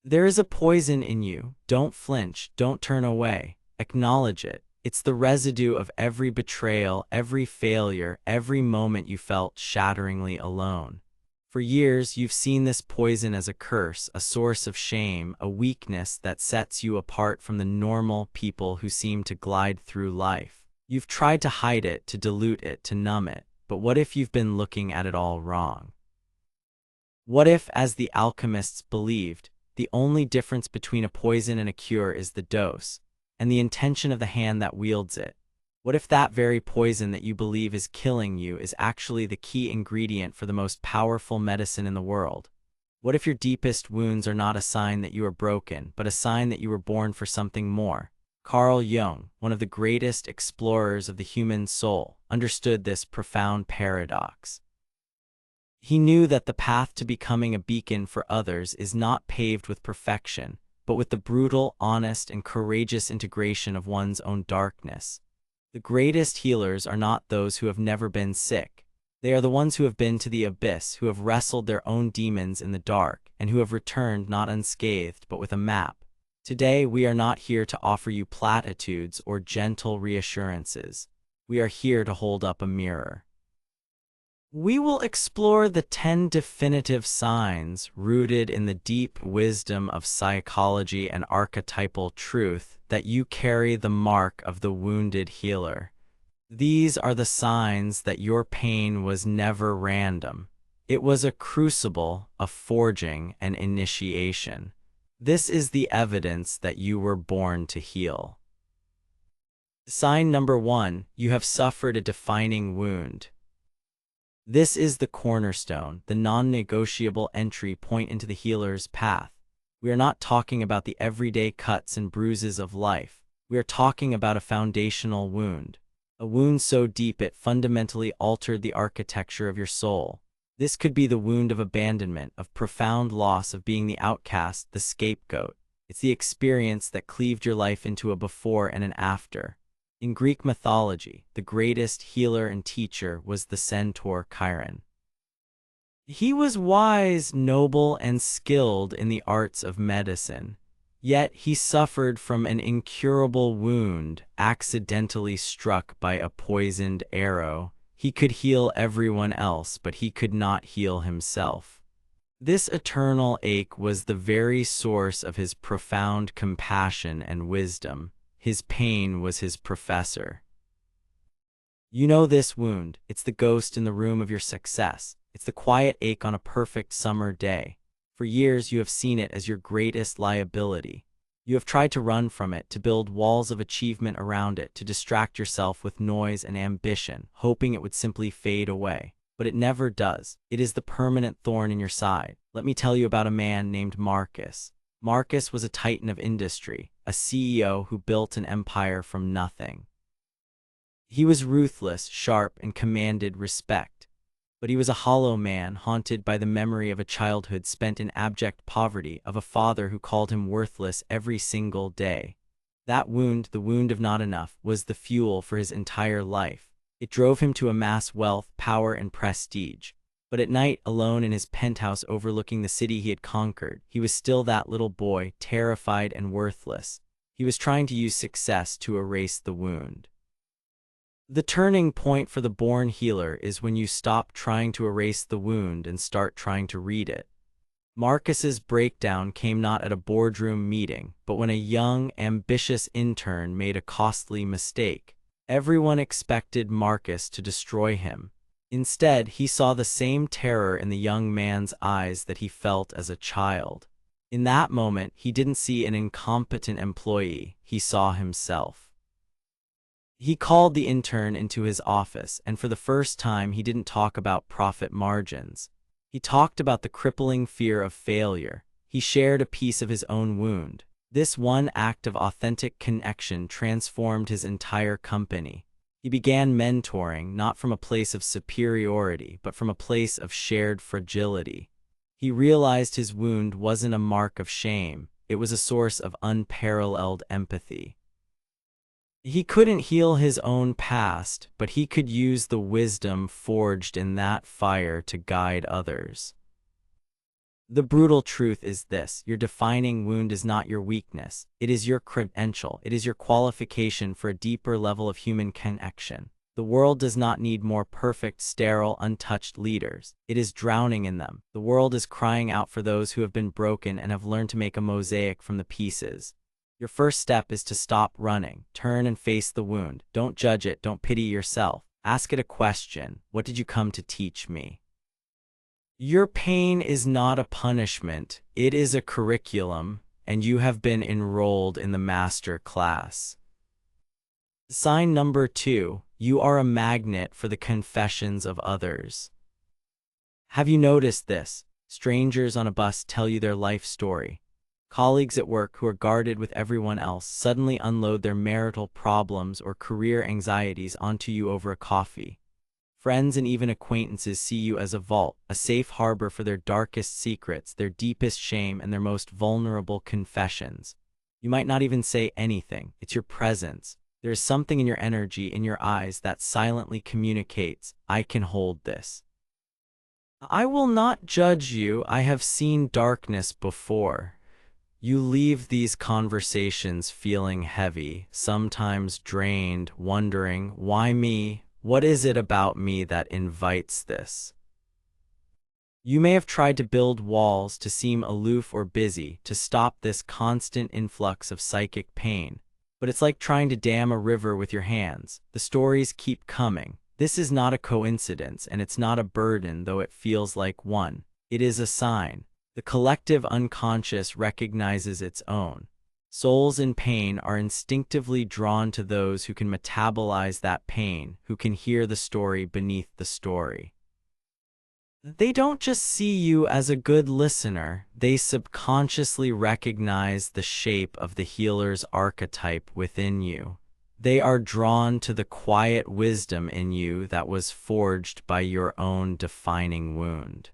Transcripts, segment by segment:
There is a poison in you. Don't flinch. Don't turn away. Acknowledge it. It's the residue of every betrayal, every failure, every moment you felt shatteringly alone. For years, you've seen this poison as a curse, a source of shame, a weakness that sets you apart from the normal people who seem to glide through life. You've tried to hide it, to dilute it, to numb it. But what if you've been looking at it all wrong? What if, as the alchemists believed, the only difference between a poison and a cure is the dose, and the intention of the hand that wields it? What if that very poison that you believe is killing you is actually the key ingredient for the most powerful medicine in the world? What if your deepest wounds are not a sign that you are broken, but a sign that you were born for something more? Carl Jung, one of the greatest explorers of the human soul, understood this profound paradox. He knew that the path to becoming a beacon for others is not paved with perfection, but with the brutal, honest, and courageous integration of one's own darkness. The greatest healers are not those who have never been sick. They are the ones who have been to the abyss, who have wrestled their own demons in the dark, and who have returned not unscathed but with a map. Today, we are not here to offer you platitudes or gentle reassurances. We are here to hold up a mirror. We will explore the 10 definitive signs rooted in the deep wisdom of psychology and archetypal truth that you carry the mark of the wounded healer. These are the signs that your pain was never random. It was a crucible, a forging, an initiation. This is the evidence that you were born to heal. Sign number 1, you have suffered a defining wound. This is the cornerstone, the non-negotiable entry point into the healer's path. We are not talking about the everyday cuts and bruises of life. We are talking about a foundational wound. A wound so deep it fundamentally altered the architecture of your soul. This could be the wound of abandonment, of profound loss, of being the outcast, the scapegoat. It's the experience that cleaved your life into a before and an after. In Greek mythology, the greatest healer and teacher was the centaur Chiron. He was wise, noble, and skilled in the arts of medicine. Yet he suffered from an incurable wound, accidentally struck by a poisoned arrow. He could heal everyone else, but he could not heal himself. This eternal ache was the very source of his profound compassion and wisdom. His pain was his professor. You know this wound. It's the ghost in the room of your success. It's the quiet ache on a perfect summer day. For years you have seen it as your greatest liability. You have tried to run from it, to build walls of achievement around it, to distract yourself with noise and ambition, hoping it would simply fade away. But it never does. It is the permanent thorn in your side. Let me tell you about a man named Marcus. Marcus was a titan of industry, a CEO who built an empire from nothing. He was ruthless, sharp, and commanded respect. But he was a hollow man, haunted by the memory of a childhood spent in abject poverty, of a father who called him worthless every single day. That wound, the wound of not enough, was the fuel for his entire life. It drove him to amass wealth, power, and prestige. But at night, alone in his penthouse overlooking the city he had conquered, he was still that little boy, terrified and worthless. He was trying to use success to erase the wound. The turning point for the born healer is when you stop trying to erase the wound and start trying to read it. Marcus's breakdown came not at a boardroom meeting, but when a young, ambitious intern made a costly mistake. Everyone expected Marcus to destroy him. Instead, he saw the same terror in the young man's eyes that he felt as a child. In that moment, he didn't see an incompetent employee, he saw himself. He called the intern into his office, and for the first time he didn't talk about profit margins. He talked about the crippling fear of failure. He shared a piece of his own wound. This one act of authentic connection transformed his entire company. He began mentoring, not from a place of superiority, but from a place of shared fragility. He realized his wound wasn't a mark of shame, it was a source of unparalleled empathy. He couldn't heal his own past, but he could use the wisdom forged in that fire to guide others. The brutal truth is this: your defining wound is not your weakness. It is your credential. It is your qualification for a deeper level of human connection. The world does not need more perfect, sterile, untouched leaders. It is drowning in them. The world is crying out for those who have been broken and have learned to make a mosaic from the pieces. Your first step is to stop running. Turn and face the wound. Don't judge it. Don't pity yourself. Ask it a question. What did you come to teach me? Your pain is not a punishment. It is a curriculum, and you have been enrolled in the master class. Sign number 2. You are a magnet for the confessions of others. Have you noticed this? Strangers on a bus tell you their life story. Colleagues at work who are guarded with everyone else suddenly unload their marital problems or career anxieties onto you over a coffee. Friends and even acquaintances see you as a vault, a safe harbor for their darkest secrets, their deepest shame, and their most vulnerable confessions. You might not even say anything. It's your presence. There is something in your energy, in your eyes, that silently communicates, I can hold this. I will not judge you. I have seen darkness before. You leave these conversations feeling heavy, sometimes drained, wondering, why me? What is it about me that invites this? You may have tried to build walls to seem aloof or busy, to stop this constant influx of psychic pain. But it's like trying to dam a river with your hands. The stories keep coming. This is not a coincidence, and it's not a burden, though it feels like one. It is a sign. The collective unconscious recognizes its own. Souls in pain are instinctively drawn to those who can metabolize that pain, who can hear the story beneath the story. They don't just see you as a good listener, they subconsciously recognize the shape of the healer's archetype within you. They are drawn to the quiet wisdom in you that was forged by your own defining wound.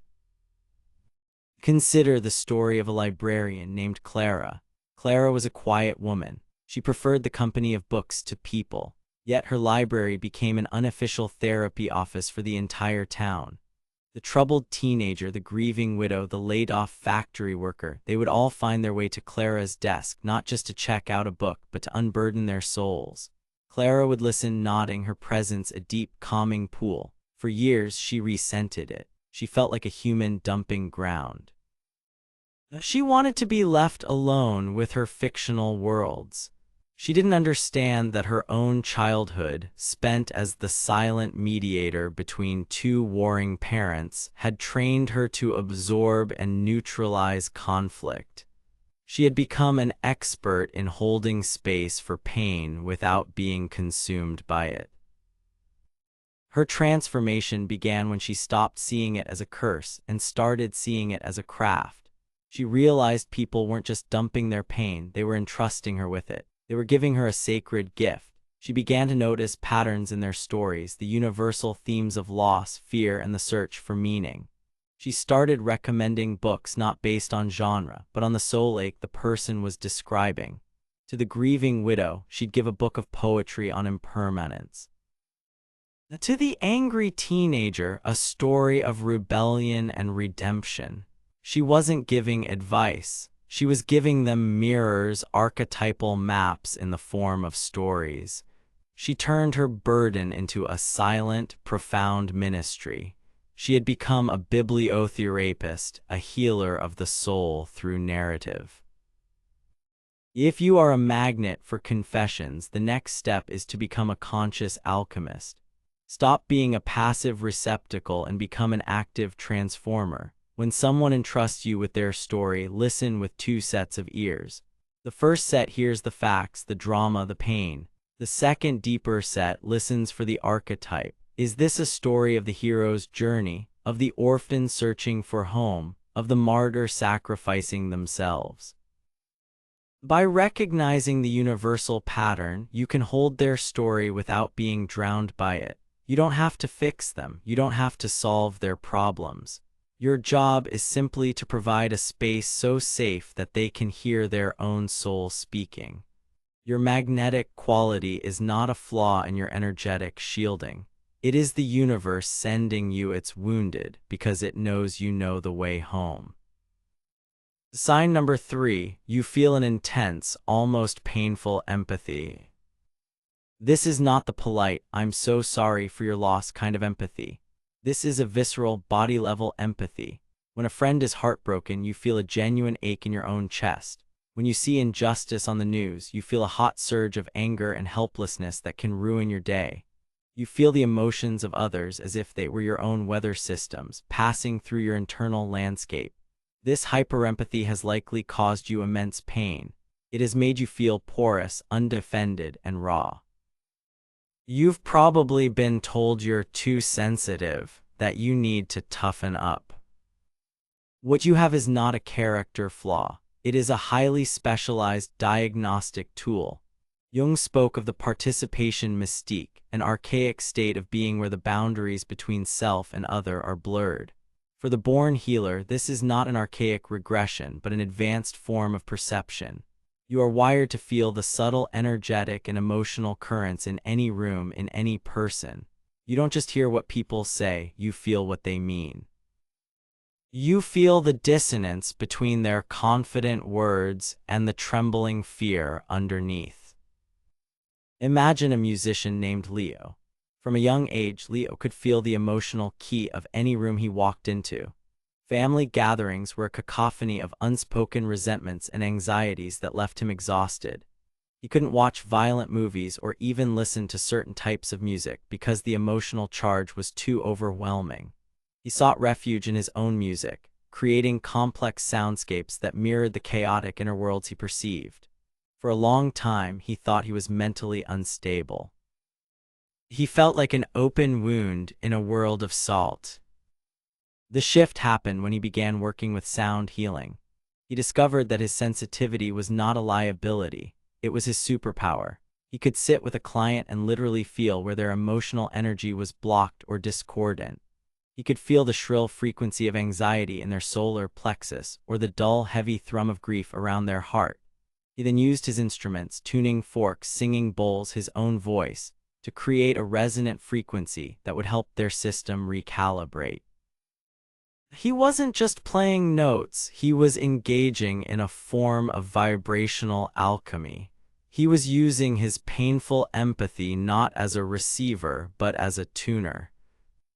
Consider the story of a librarian named Clara. Clara was a quiet woman. She preferred the company of books to people. Yet her library became an unofficial therapy office for the entire town. The troubled teenager, the grieving widow, the laid-off factory worker, they would all find their way to Clara's desk, not just to check out a book, but to unburden their souls. Clara would listen, nodding, her presence a deep, calming pool. For years, she resented it. She felt like a human dumping ground. She wanted to be left alone with her fictional worlds. She didn't understand that her own childhood, spent as the silent mediator between two warring parents, had trained her to absorb and neutralize conflict. She had become an expert in holding space for pain without being consumed by it. Her transformation began when she stopped seeing it as a curse and started seeing it as a craft. She realized people weren't just dumping their pain, they were entrusting her with it. They were giving her a sacred gift. She began to notice patterns in their stories, the universal themes of loss, fear, and the search for meaning. She started recommending books not based on genre, but on the soul ache the person was describing. To the grieving widow, she'd give a book of poetry on impermanence. To the angry teenager, a story of rebellion and redemption. She wasn't giving advice. She was giving them mirrors, archetypal maps in the form of stories. She turned her burden into a silent, profound ministry. She had become a bibliotherapist, a healer of the soul through narrative. If you are a magnet for confessions, the next step is to become a conscious alchemist. Stop being a passive receptacle and become an active transformer. When someone entrusts you with their story, listen with two sets of ears. The first set hears the facts, the drama, the pain. The second, deeper set listens for the archetype. Is this a story of the hero's journey, of the orphan searching for home, of the martyr sacrificing themselves? By recognizing the universal pattern, you can hold their story without being drowned by it. You don't have to fix them. You don't have to solve their problems. Your job is simply to provide a space so safe that they can hear their own soul speaking. Your magnetic quality is not a flaw in your energetic shielding. It is the universe sending you its wounded because it knows you know the way home. Sign number 3, you feel an intense, almost painful empathy. This is not the polite, "I'm so sorry for your loss" kind of empathy. This is a visceral, body-level empathy. When a friend is heartbroken, you feel a genuine ache in your own chest. When you see injustice on the news, you feel a hot surge of anger and helplessness that can ruin your day. You feel the emotions of others as if they were your own weather systems, passing through your internal landscape. This hyperempathy has likely caused you immense pain. It has made you feel porous, undefended, and raw. You've probably been told you're too sensitive, that you need to toughen up. What you have is not a character flaw. It is a highly specialized diagnostic tool. Jung spoke of the participation mystique, an archaic state of being where the boundaries between self and other are blurred. For the born healer, this is not an archaic regression, but an advanced form of perception. You are wired to feel the subtle energetic and emotional currents in any room, in any person. You don't just hear what people say, you feel what they mean. You feel the dissonance between their confident words and the trembling fear underneath. Imagine a musician named Leo. From a young age, Leo could feel the emotional key of any room he walked into. Family gatherings were a cacophony of unspoken resentments and anxieties that left him exhausted. He couldn't watch violent movies or even listen to certain types of music because the emotional charge was too overwhelming. He sought refuge in his own music, creating complex soundscapes that mirrored the chaotic inner worlds he perceived. For a long time, he thought he was mentally unstable. He felt like an open wound in a world of salt. The shift happened when he began working with sound healing. He discovered that his sensitivity was not a liability, it was his superpower. He could sit with a client and literally feel where their emotional energy was blocked or discordant. He could feel the shrill frequency of anxiety in their solar plexus or the dull, heavy thrum of grief around their heart. He then used his instruments, tuning forks, singing bowls, his own voice, to create a resonant frequency that would help their system recalibrate. He wasn't just playing notes, he was engaging in a form of vibrational alchemy. He was using his painful empathy not as a receiver, but as a tuner.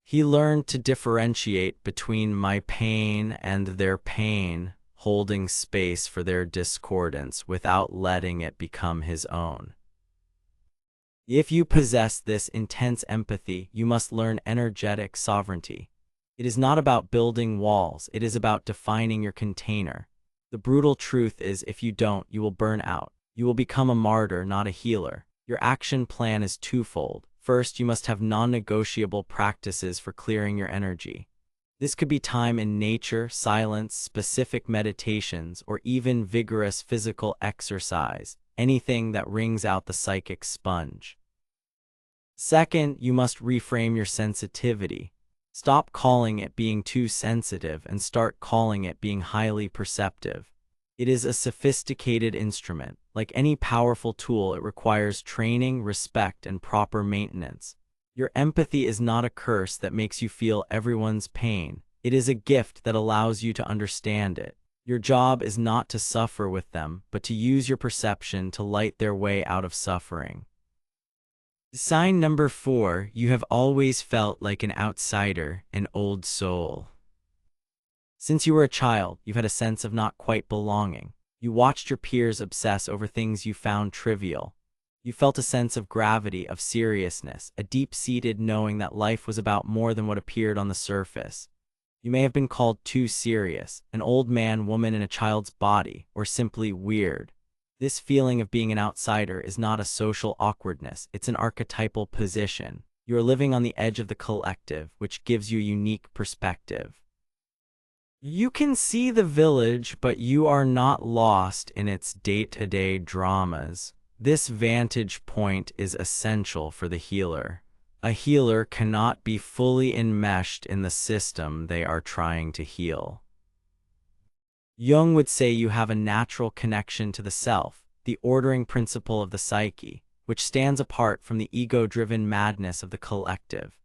He learned to differentiate between my pain and their pain, holding space for their discordance without letting it become his own. If you possess this intense empathy, you must learn energetic sovereignty. It is not about building walls, it is about defining your container. The brutal truth is, if you don't, you will burn out. You will become a martyr, not a healer. Your action plan is twofold. First, you must have non-negotiable practices for clearing your energy. This could be time in nature, silence, specific meditations, or even vigorous physical exercise, anything that wrings out the psychic sponge. Second, you must reframe your sensitivity. Stop calling it being too sensitive and start calling it being highly perceptive. It is a sophisticated instrument. Like any powerful tool, it requires training, respect, and proper maintenance. Your empathy is not a curse that makes you feel everyone's pain. It is a gift that allows you to understand it. Your job is not to suffer with them, but to use your perception to light their way out of suffering. Sign number 4, you have always felt like an outsider, an old soul. Since you were a child, you've had a sense of not quite belonging. You watched your peers obsess over things you found trivial. You felt a sense of gravity, of seriousness, a deep-seated knowing that life was about more than what appeared on the surface. You may have been called too serious, an old man, woman in a child's body, or simply weird. This feeling of being an outsider is not a social awkwardness, it's an archetypal position. You are living on the edge of the collective, which gives you a unique perspective. You can see the village, but you are not lost in its day-to-day dramas. This vantage point is essential for the healer. A healer cannot be fully enmeshed in the system they are trying to heal. Jung would say you have a natural connection to the self, the ordering principle of the psyche, which stands apart from the ego-driven madness of the collective.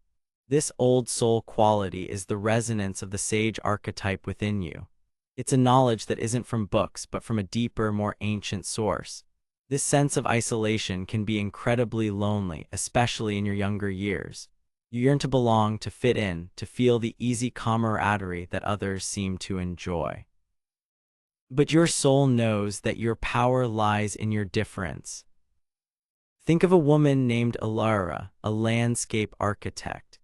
This old soul quality is the resonance of the sage archetype within you. It's a knowledge that isn't from books, but from a deeper, more ancient source. This sense of isolation can be incredibly lonely, especially in your younger years. You yearn to belong, to fit in, to feel the easy camaraderie that others seem to enjoy. But your soul knows that your power lies in your difference. Think of a woman named Alara, a landscape architect.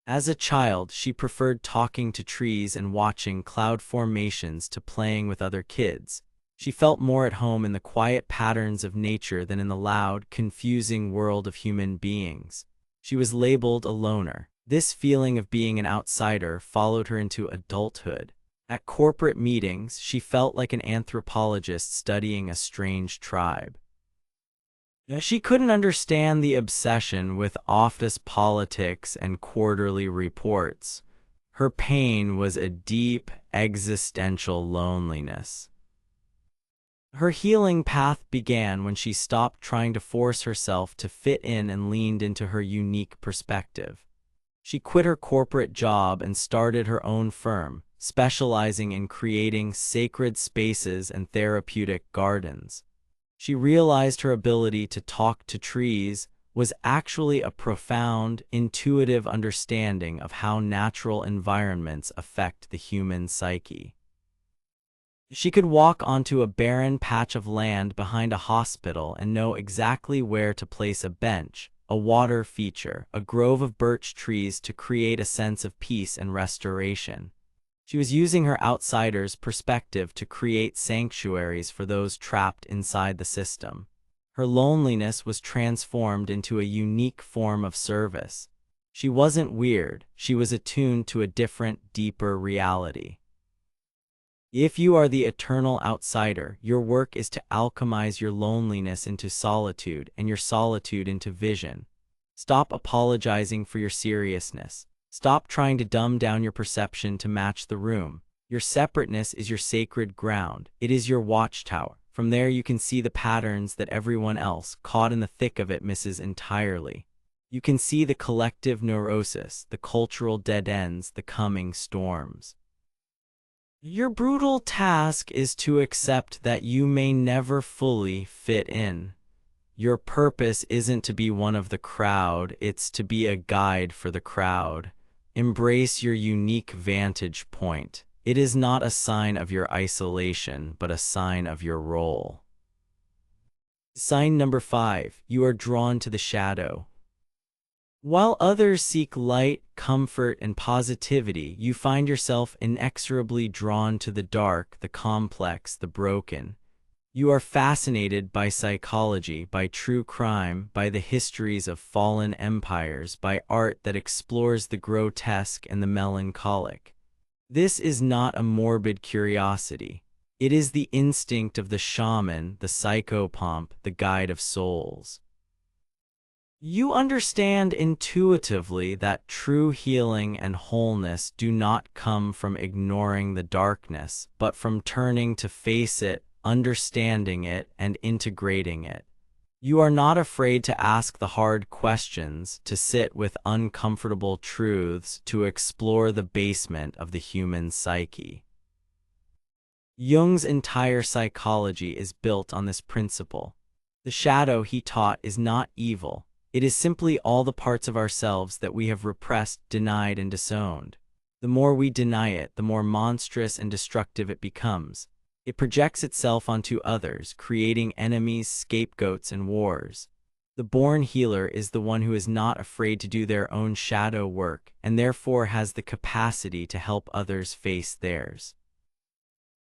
As a child, she preferred talking to trees and watching cloud formations to playing with other kids. She felt more at home in the quiet patterns of nature than in the loud, confusing world of human beings. She was labeled a loner. This feeling of being an outsider followed her into adulthood. At corporate meetings, she felt like an anthropologist studying a strange tribe. She couldn't understand the obsession with office politics and quarterly reports. Her pain was a deep, existential loneliness. Her healing path began when she stopped trying to force herself to fit in and leaned into her unique perspective. She quit her corporate job and started her own firm, specializing in creating sacred spaces and therapeutic gardens. She realized her ability to talk to trees was actually a profound, intuitive understanding of how natural environments affect the human psyche. She could walk onto a barren patch of land behind a hospital and know exactly where to place a bench, a water feature, a grove of birch trees to create a sense of peace and restoration. She was using her outsider's perspective to create sanctuaries for those trapped inside the system. Her loneliness was transformed into a unique form of service. She wasn't weird, she was attuned to a different, deeper reality. If you are the eternal outsider, your work is to alchemize your loneliness into solitude and your solitude into vision. Stop apologizing for your seriousness. Stop trying to dumb down your perception to match the room. Your separateness is your sacred ground. It is your watchtower. From there you can see the patterns that everyone else, caught in the thick of it, misses entirely. You can see the collective neurosis, the cultural dead ends, the coming storms. Your brutal task is to accept that you may never fully fit in. Your purpose isn't to be one of the crowd, it's to be a guide for the crowd. Embrace your unique vantage point. It is not a sign of your isolation, but a sign of your role. Sign number 5. You are drawn to the shadow. While others seek light, comfort, and positivity, you find yourself inexorably drawn to the dark, the complex, the broken. You are fascinated by psychology, by true crime, by the histories of fallen empires, by art that explores the grotesque and the melancholic. This is not a morbid curiosity. It is the instinct of the shaman, the psychopomp, the guide of souls. You understand intuitively that true healing and wholeness do not come from ignoring the darkness, but from turning to face it, understanding it, and integrating it. You are not afraid to ask the hard questions, to sit with uncomfortable truths, to explore the basement of the human psyche. Jung's entire psychology is built on this principle. The shadow, he taught, is not evil. It is simply all the parts of ourselves that we have repressed, denied, and disowned. The more we deny it, the more monstrous and destructive it becomes. It projects itself onto others, creating enemies, scapegoats, and wars. The born healer is the one who is not afraid to do their own shadow work, and therefore has the capacity to help others face theirs.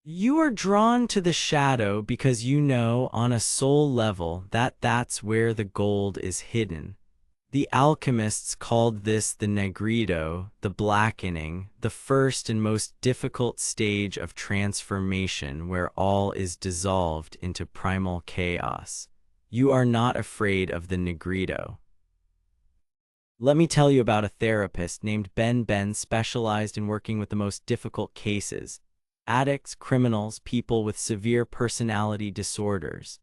You are drawn to the shadow because you know on a soul level that that's where the gold is hidden. The alchemists called this the negrito, the blackening, the first and most difficult stage of transformation where all is dissolved into primal chaos. You are not afraid of the negrito. Let me tell you about a therapist named Ben specialized in working with the most difficult cases. Addicts, criminals, people with severe personality disorders.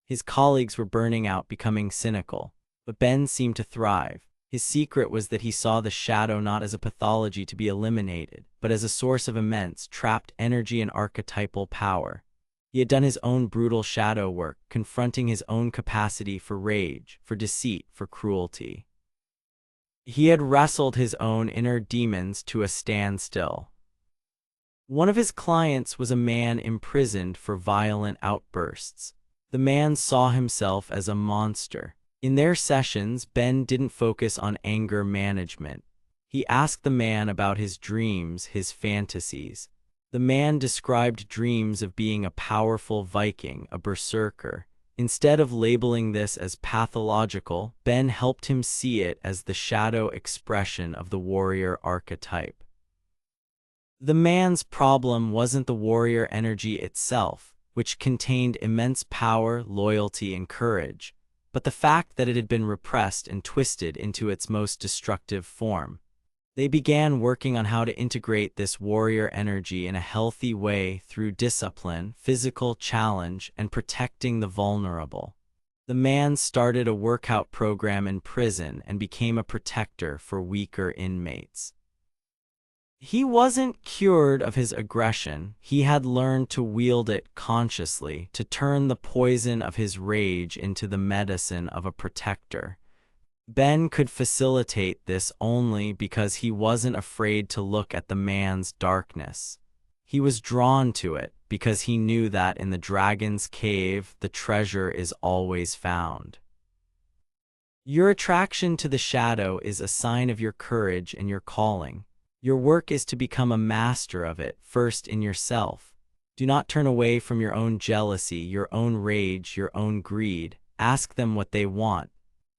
His colleagues were burning out, becoming cynical. But Ben seemed to thrive. His secret was that he saw the shadow not as a pathology to be eliminated, but as a source of immense, trapped energy and archetypal power. He had done his own brutal shadow work, confronting his own capacity for rage, for deceit, for cruelty. He had wrestled his own inner demons to a standstill. One of his clients was a man imprisoned for violent outbursts. The man saw himself as a monster. In their sessions, Ben didn't focus on anger management. He asked the man about his dreams, his fantasies. The man described dreams of being a powerful Viking, a berserker. Instead of labeling this as pathological, Ben helped him see it as the shadow expression of the warrior archetype. The man's problem wasn't the warrior energy itself, which contained immense power, loyalty, and courage, but the fact that it had been repressed and twisted into its most destructive form. They began working on how to integrate this warrior energy in a healthy way through discipline, physical challenge, and protecting the vulnerable. The man started a workout program in prison and became a protector for weaker inmates. He wasn't cured of his aggression. He had learned to wield it consciously, to turn the poison of his rage into the medicine of a protector. Ben could facilitate this only because he wasn't afraid to look at the man's darkness. He was drawn to it because he knew that in the dragon's cave, the treasure is always found. Your attraction to the shadow is a sign of your courage and your calling. Your work is to become a master of it, first in yourself. Do not turn away from your own jealousy, your own rage, your own greed. Ask them what they want.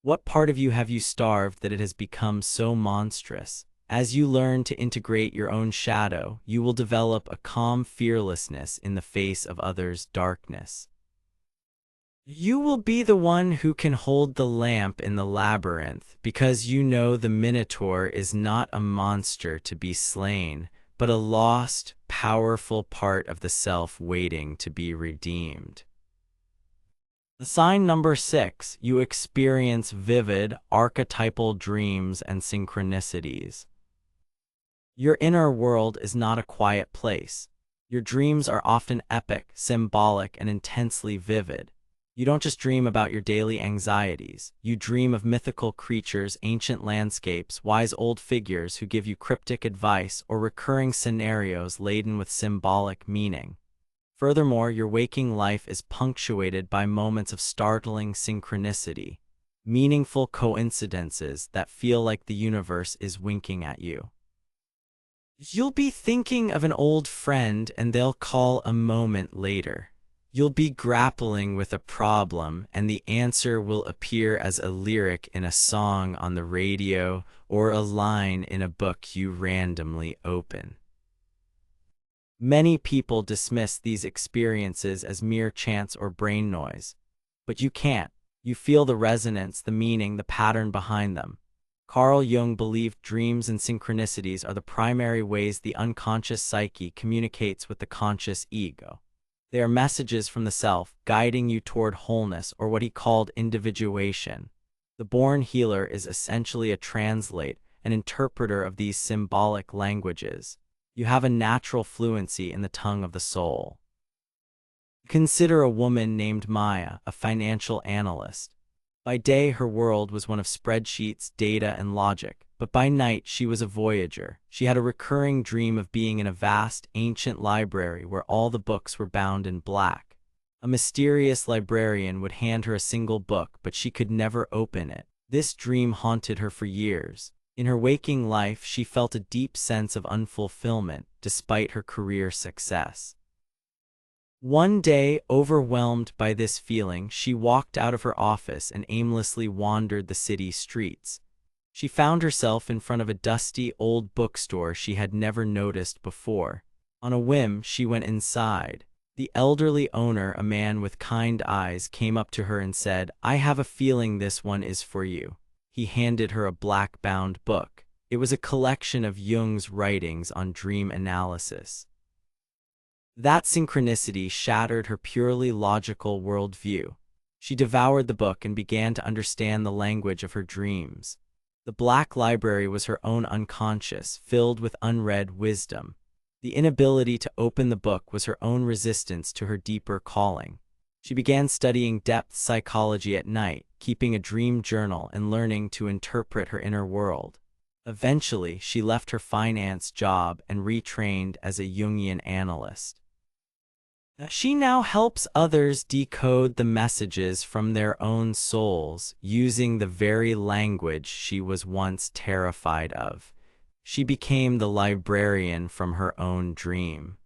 What part of you have you starved that it has become so monstrous? As you learn to integrate your own shadow, you will develop a calm fearlessness in the face of others' darkness. You will be the one who can hold the lamp in the labyrinth, because you know the Minotaur is not a monster to be slain, but a lost, powerful part of the self waiting to be redeemed. Sign number 6, you experience vivid, archetypal dreams and synchronicities. Your inner world is not a quiet place. Your dreams are often epic, symbolic, and intensely vivid. You don't just dream about your daily anxieties. You dream of mythical creatures, ancient landscapes, wise old figures who give you cryptic advice, or recurring scenarios laden with symbolic meaning. Furthermore, your waking life is punctuated by moments of startling synchronicity, meaningful coincidences that feel like the universe is winking at you. You'll be thinking of an old friend and they'll call a moment later. You'll be grappling with a problem and the answer will appear as a lyric in a song on the radio or a line in a book you randomly open. Many people dismiss these experiences as mere chance or brain noise, but you can't. You feel the resonance, the meaning, the pattern behind them. Carl Jung believed dreams and synchronicities are the primary ways the unconscious psyche communicates with the conscious ego. They are messages from the self, guiding you toward wholeness, or what he called individuation. The born healer is essentially a translator, an interpreter of these symbolic languages. You have a natural fluency in the tongue of the soul. Consider a woman named Maya, a financial analyst. By day, her world was one of spreadsheets, data, and logic, but by night she was a voyager. She had a recurring dream of being in a vast, ancient library where all the books were bound in black. A mysterious librarian would hand her a single book, but she could never open it. This dream haunted her for years. In her waking life, she felt a deep sense of unfulfillment, despite her career success. One day, overwhelmed by this feeling, she walked out of her office and aimlessly wandered the city streets. She found herself in front of a dusty, old bookstore she had never noticed before. On a whim, she went inside. The elderly owner, a man with kind eyes, came up to her and said, "I have a feeling this one is for you." He handed her a black-bound book. It was a collection of Jung's writings on dream analysis. That synchronicity shattered her purely logical worldview. She devoured the book and began to understand the language of her dreams. The black library was her own unconscious, filled with unread wisdom. The inability to open the book was her own resistance to her deeper calling. She began studying depth psychology at night, keeping a dream journal and learning to interpret her inner world. Eventually, she left her finance job and retrained as a Jungian analyst. She now helps others decode the messages from their own souls using the very language she was once terrified of. She became the librarian from her own dream.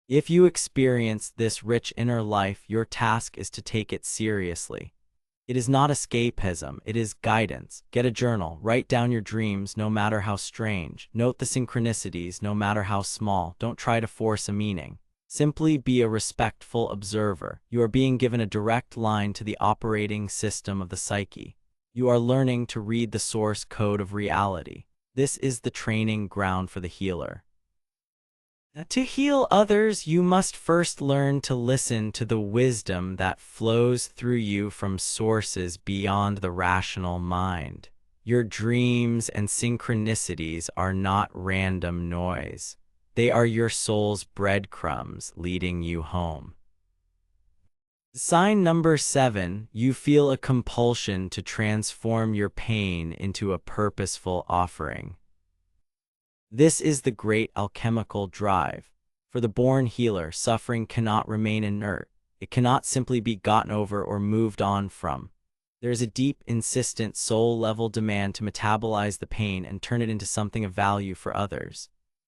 If you experience this rich inner life, your task is to take it seriously. It is not escapism, it is guidance. Get a journal, write down your dreams no matter how strange. Note the synchronicities no matter how small. Don't try to force a meaning. Simply be a respectful observer. You are being given a direct line to the operating system of the psyche. You are learning to read the source code of reality. This is the training ground for the healer. To heal others, you must first learn to listen to the wisdom that flows through you from sources beyond the rational mind. Your dreams and synchronicities are not random noise. They are your soul's breadcrumbs leading you home. Sign number 7, you feel a compulsion to transform your pain into a purposeful offering. This is the great alchemical drive. For the born healer, suffering cannot remain inert. It cannot simply be gotten over or moved on from. There is a deep, insistent, soul-level demand to metabolize the pain and turn it into something of value for others.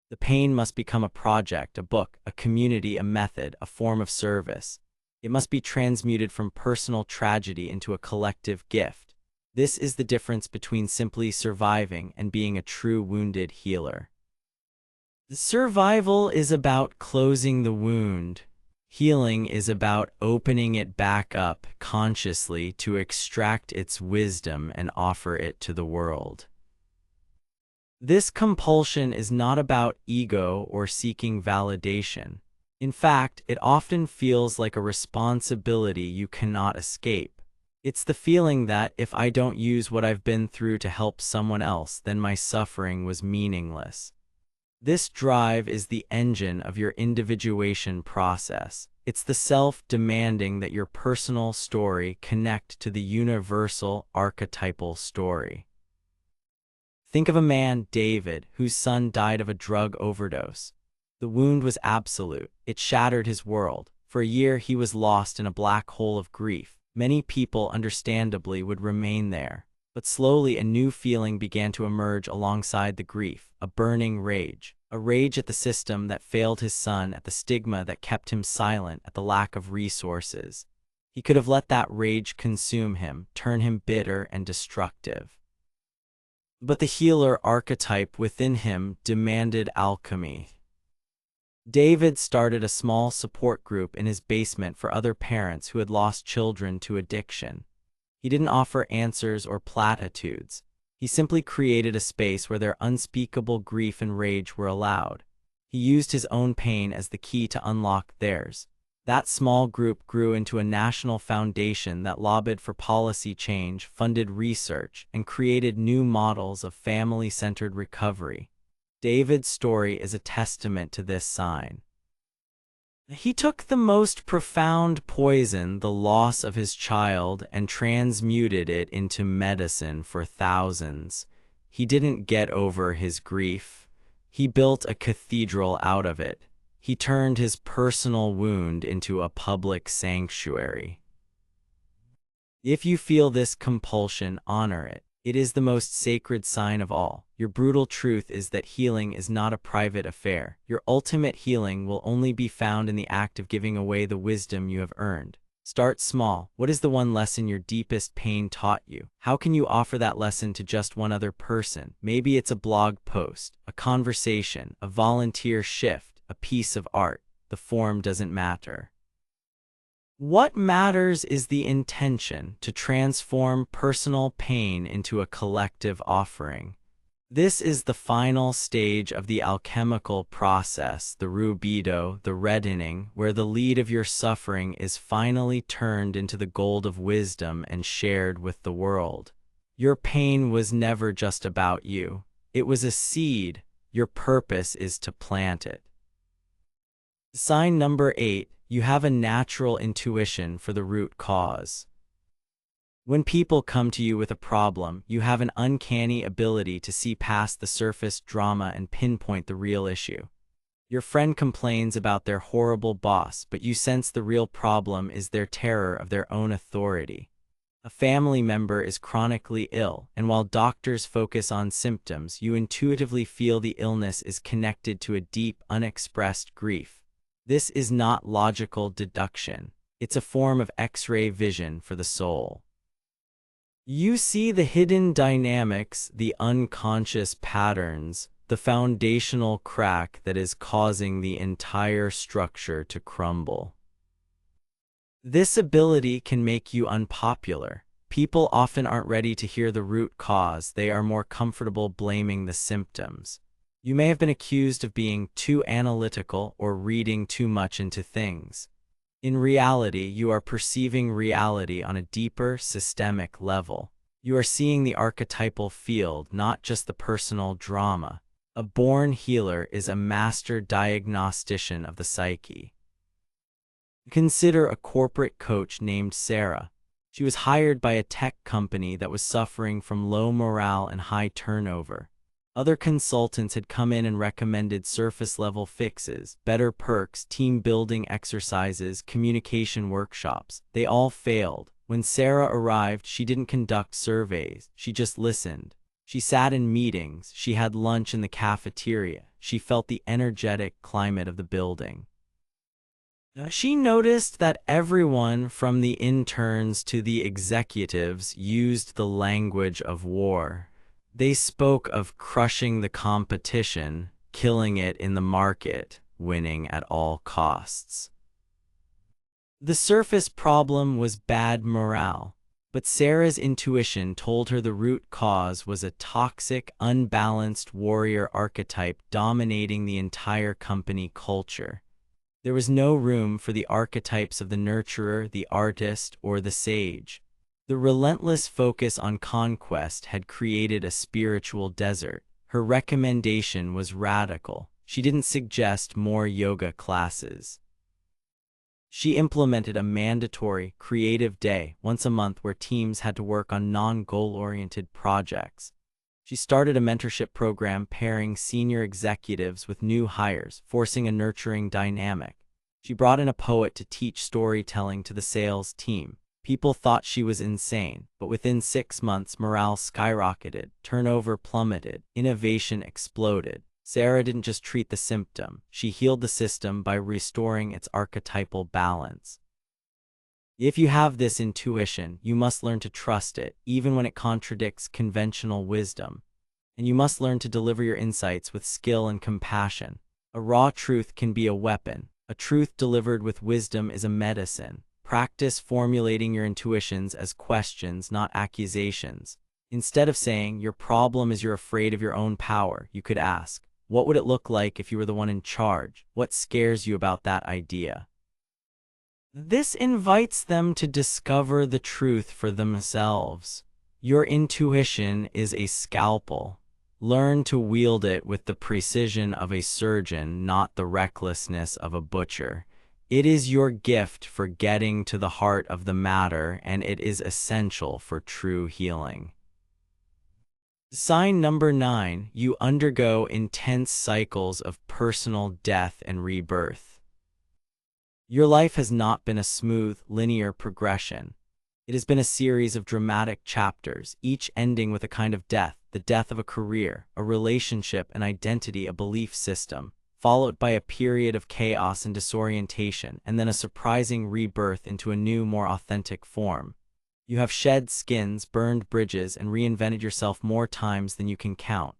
The pain must become a project, a book, a community, a method, a form of service. It must be transmuted from personal tragedy into a collective gift. This is the difference between simply surviving and being a true wounded healer. The survival is about closing the wound. Healing is about opening it back up consciously to extract its wisdom and offer it to the world. This compulsion is not about ego or seeking validation. In fact, it often feels like a responsibility you cannot escape. It's the feeling that if I don't use what I've been through to help someone else, then my suffering was meaningless. This drive is the engine of your individuation process. It's the self demanding that your personal story connect to the universal archetypal story. Think of a man, David, whose son died of a drug overdose. The wound was absolute. It shattered his world. For a year, he was lost in a black hole of grief. Many people, understandably, would remain there. But slowly a new feeling began to emerge alongside the grief, a burning rage. A rage at the system that failed his son, at the stigma that kept him silent, at the lack of resources. He could have let that rage consume him, turn him bitter and destructive. But the healer archetype within him demanded alchemy. David started a small support group in his basement for other parents who had lost children to addiction. He didn't offer answers or platitudes. He simply created a space where their unspeakable grief and rage were allowed. He used his own pain as the key to unlock theirs. That small group grew into a national foundation that lobbied for policy change, funded research, and created new models of family-centered recovery. David's story is a testament to this sign. He took the most profound poison, the loss of his child, and transmuted it into medicine for thousands. He didn't get over his grief. He built a cathedral out of it. He turned his personal wound into a public sanctuary. If you feel this compulsion, honor it. It is the most sacred sign of all. Your brutal truth is that healing is not a private affair. Your ultimate healing will only be found in the act of giving away the wisdom you have earned. Start small. What is the one lesson your deepest pain taught you? How can you offer that lesson to just one other person? Maybe it's a blog post, a conversation, a volunteer shift, a piece of art. The form doesn't matter. What matters is the intention to transform personal pain into a collective offering. This is the final stage of the alchemical process, the rubedo, the reddening, where the lead of your suffering is finally turned into the gold of wisdom and shared with the world. Your pain was never just about you. It was a seed. Your purpose is to plant it. Sign number 8, you have a natural intuition for the root cause. When people come to you with a problem, you have an uncanny ability to see past the surface drama and pinpoint the real issue. Your friend complains about their horrible boss, but you sense the real problem is their terror of their own authority. A family member is chronically ill, and while doctors focus on symptoms, you intuitively feel the illness is connected to a deep, unexpressed grief. This is not logical deduction. It's a form of X-ray vision for the soul. You see the hidden dynamics, the unconscious patterns, the foundational crack that is causing the entire structure to crumble. This ability can make you unpopular. People often aren't ready to hear the root cause. They are more comfortable blaming the symptoms. You may have been accused of being too analytical or reading too much into things. In reality, you are perceiving reality on a deeper, systemic level. You are seeing the archetypal field, not just the personal drama. A born healer is a master diagnostician of the psyche. Consider a corporate coach named Sarah. She was hired by a tech company that was suffering from low morale and high turnover. Other consultants had come in and recommended surface-level fixes, better perks, team-building exercises, communication workshops. They all failed. When Sarah arrived, she didn't conduct surveys. She just listened. She sat in meetings. She had lunch in the cafeteria. She felt the energetic climate of the building. She noticed that everyone, from the interns to the executives, used the language of war. They spoke of crushing the competition, killing it in the market, winning at all costs. The surface problem was bad morale, but Sarah's intuition told her the root cause was a toxic, unbalanced warrior archetype dominating the entire company culture. There was no room for the archetypes of the nurturer, the artist, or the sage. The relentless focus on conquest had created a spiritual desert. Her recommendation was radical. She didn't suggest more yoga classes. She implemented a mandatory, creative day once a month where teams had to work on non-goal-oriented projects. She started a mentorship program pairing senior executives with new hires, forcing a nurturing dynamic. She brought in a poet to teach storytelling to the sales team. People thought she was insane, but within 6 months, morale skyrocketed, turnover plummeted, innovation exploded. Sarah didn't just treat the symptom, she healed the system by restoring its archetypal balance. If you have this intuition, you must learn to trust it, even when it contradicts conventional wisdom. And you must learn to deliver your insights with skill and compassion. A raw truth can be a weapon. A truth delivered with wisdom is a medicine. Practice formulating your intuitions as questions, not accusations. Instead of saying, your problem is you're afraid of your own power, you could ask, what would it look like if you were the one in charge? What scares you about that idea? This invites them to discover the truth for themselves. Your intuition is a scalpel. Learn to wield it with the precision of a surgeon, not the recklessness of a butcher. It is your gift for getting to the heart of the matter, and it is essential for true healing. Sign number 9, you undergo intense cycles of personal death and rebirth. Your life has not been a smooth, linear progression. It has been a series of dramatic chapters, each ending with a kind of death, the death of a career, a relationship, an identity, a belief system, followed by a period of chaos and disorientation, and then a surprising rebirth into a new, more authentic form. You have shed skins, burned bridges, and reinvented yourself more times than you can count.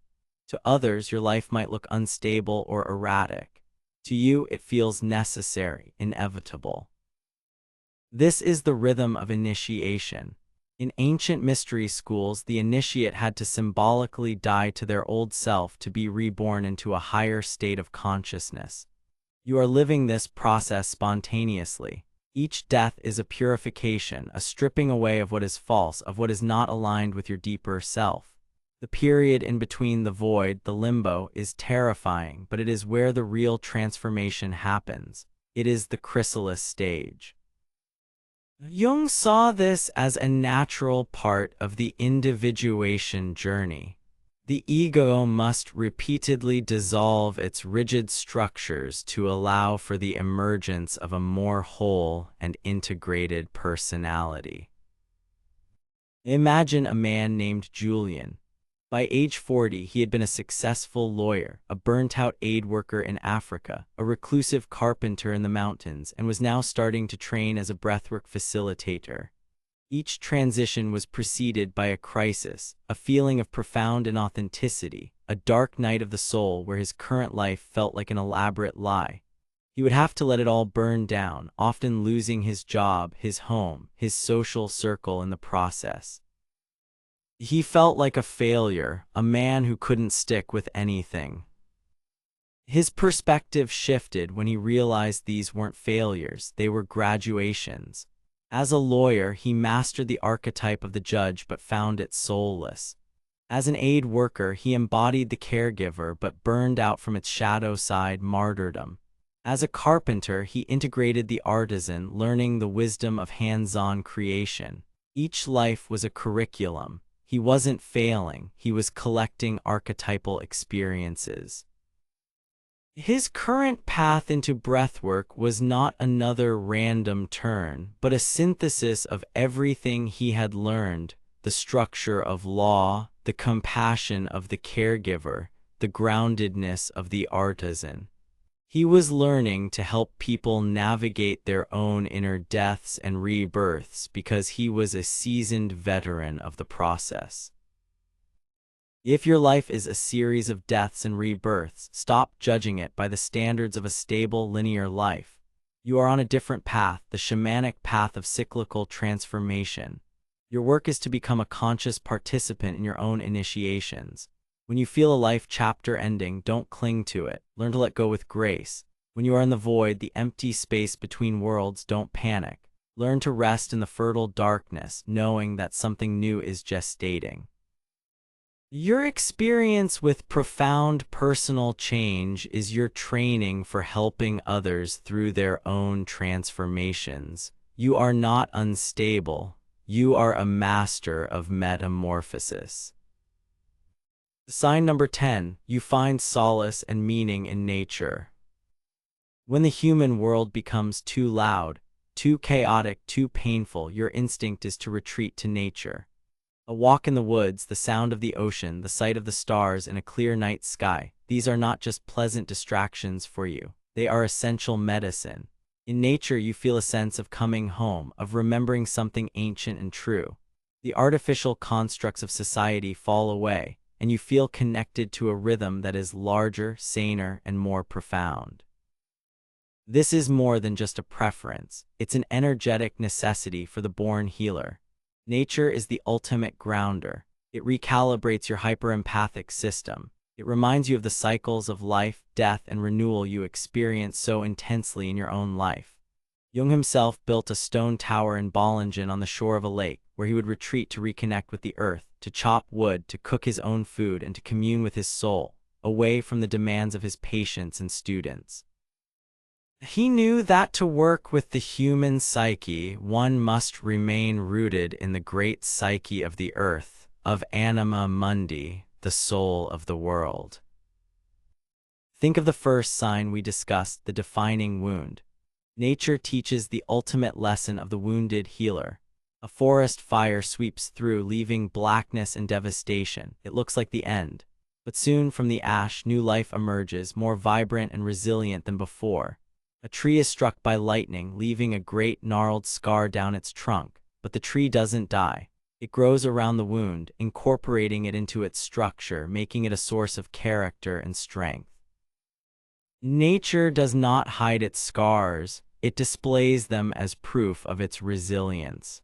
To others, your life might look unstable or erratic. To you, it feels necessary, inevitable. This is the rhythm of initiation. In ancient mystery schools, the initiate had to symbolically die to their old self to be reborn into a higher state of consciousness. You are living this process spontaneously. Each death is a purification, a stripping away of what is false, of what is not aligned with your deeper self. The period in between, the void, the limbo, is terrifying, but it is where the real transformation happens. It is the chrysalis stage. Jung saw this as a natural part of the individuation journey. The ego must repeatedly dissolve its rigid structures to allow for the emergence of a more whole and integrated personality. Imagine a man named Julian. By age 40, he had been a successful lawyer, a burnt-out aid worker in Africa, a reclusive carpenter in the mountains, and was now starting to train as a breathwork facilitator. Each transition was preceded by a crisis, a feeling of profound inauthenticity, a dark night of the soul where his current life felt like an elaborate lie. He would have to let it all burn down, often losing his job, his home, his social circle in the process. He felt like a failure, a man who couldn't stick with anything. His perspective shifted when he realized these weren't failures, they were graduations. As a lawyer, he mastered the archetype of the judge but found it soulless. As an aid worker, he embodied the caregiver but burned out from its shadow side, martyrdom. As a carpenter, he integrated the artisan, learning the wisdom of hands-on creation. Each life was a curriculum. He wasn't failing, he was collecting archetypal experiences. His current path into breathwork was not another random turn, but a synthesis of everything he had learned: the structure of law, the compassion of the caregiver, the groundedness of the artisan. He was learning to help people navigate their own inner deaths and rebirths because he was a seasoned veteran of the process. If your life is a series of deaths and rebirths, stop judging it by the standards of a stable, linear life. You are on a different path, the shamanic path of cyclical transformation. Your work is to become a conscious participant in your own initiations. When you feel a life chapter ending, don't cling to it. Learn to let go with grace. When you are in the void, the empty space between worlds, don't panic. Learn to rest in the fertile darkness, knowing that something new is gestating. Your experience with profound personal change is your training for helping others through their own transformations. You are not unstable. You are a master of metamorphosis. Sign number 10, you find solace and meaning in nature. When the human world becomes too loud, too chaotic, too painful, your instinct is to retreat to nature. A walk in the woods, the sound of the ocean, the sight of the stars in a clear night sky, these are not just pleasant distractions for you. They are essential medicine. In nature, you feel a sense of coming home, of remembering something ancient and true. The artificial constructs of society fall away, and you feel connected to a rhythm that is larger, saner, and more profound. This is more than just a preference. It's an energetic necessity for the born healer. Nature is the ultimate grounder. It recalibrates your hyperempathic system. It reminds you of the cycles of life, death, and renewal you experience so intensely in your own life. Jung himself built a stone tower in Bollingen on the shore of a lake, where he would retreat to reconnect with the earth, to chop wood, to cook his own food, and to commune with his soul, away from the demands of his patients and students. He knew that to work with the human psyche, one must remain rooted in the great psyche of the earth, of anima mundi, the soul of the world. Think of the first sign we discussed, the defining wound. Nature teaches the ultimate lesson of the wounded healer. A forest fire sweeps through, leaving blackness and devastation. It looks like the end. But soon from the ash, new life emerges, more vibrant and resilient than before. A tree is struck by lightning, leaving a great gnarled scar down its trunk. But the tree doesn't die. It grows around the wound, incorporating it into its structure, making it a source of character and strength. Nature does not hide its scars. It displays them as proof of its resilience.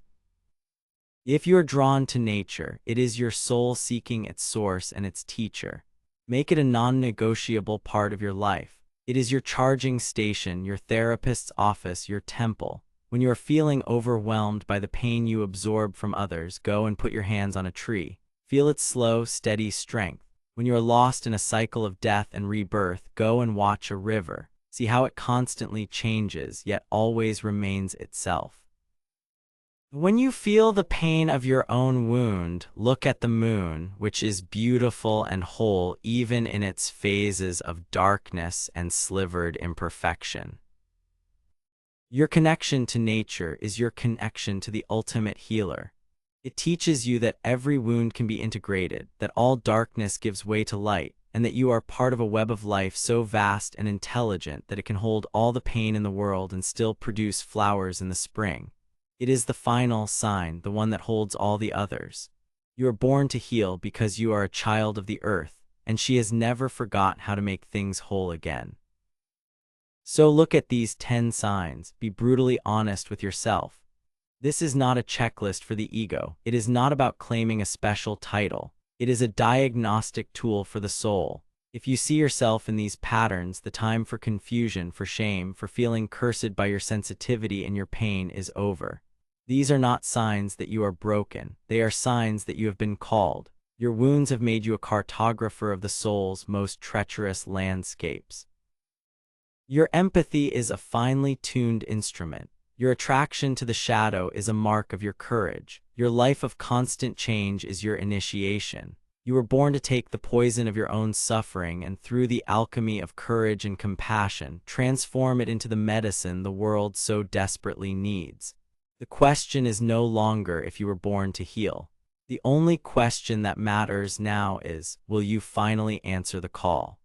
If you're drawn to nature, it is your soul seeking its source and its teacher. Make it a non-negotiable part of your life. It is your charging station, your therapist's office, your temple. When you are feeling overwhelmed by the pain you absorb from others, go and put your hands on a tree. Feel its slow, steady strength. When you are lost in a cycle of death and rebirth, go and watch a river. See how it constantly changes, yet always remains itself. When you feel the pain of your own wound, look at the moon, which is beautiful and whole even in its phases of darkness and slivered imperfection. Your connection to nature is your connection to the ultimate healer. It teaches you that every wound can be integrated, that all darkness gives way to light, and that you are part of a web of life so vast and intelligent that it can hold all the pain in the world and still produce flowers in the spring. It is the final sign, the one that holds all the others. You are born to heal because you are a child of the earth, and she has never forgot how to make things whole again. So look at these 10 signs. Be brutally honest with yourself. This is not a checklist for the ego. It is not about claiming a special title. It is a diagnostic tool for the soul. If you see yourself in these patterns, the time for confusion, for shame, for feeling cursed by your sensitivity and your pain is over. These are not signs that you are broken. They are signs that you have been called. Your wounds have made you a cartographer of the soul's most treacherous landscapes. Your empathy is a finely tuned instrument. Your attraction to the shadow is a mark of your courage. Your life of constant change is your initiation. You were born to take the poison of your own suffering and through the alchemy of courage and compassion, transform it into the medicine the world so desperately needs. The question is no longer if you were born to heal. The only question that matters now is, will you finally answer the call?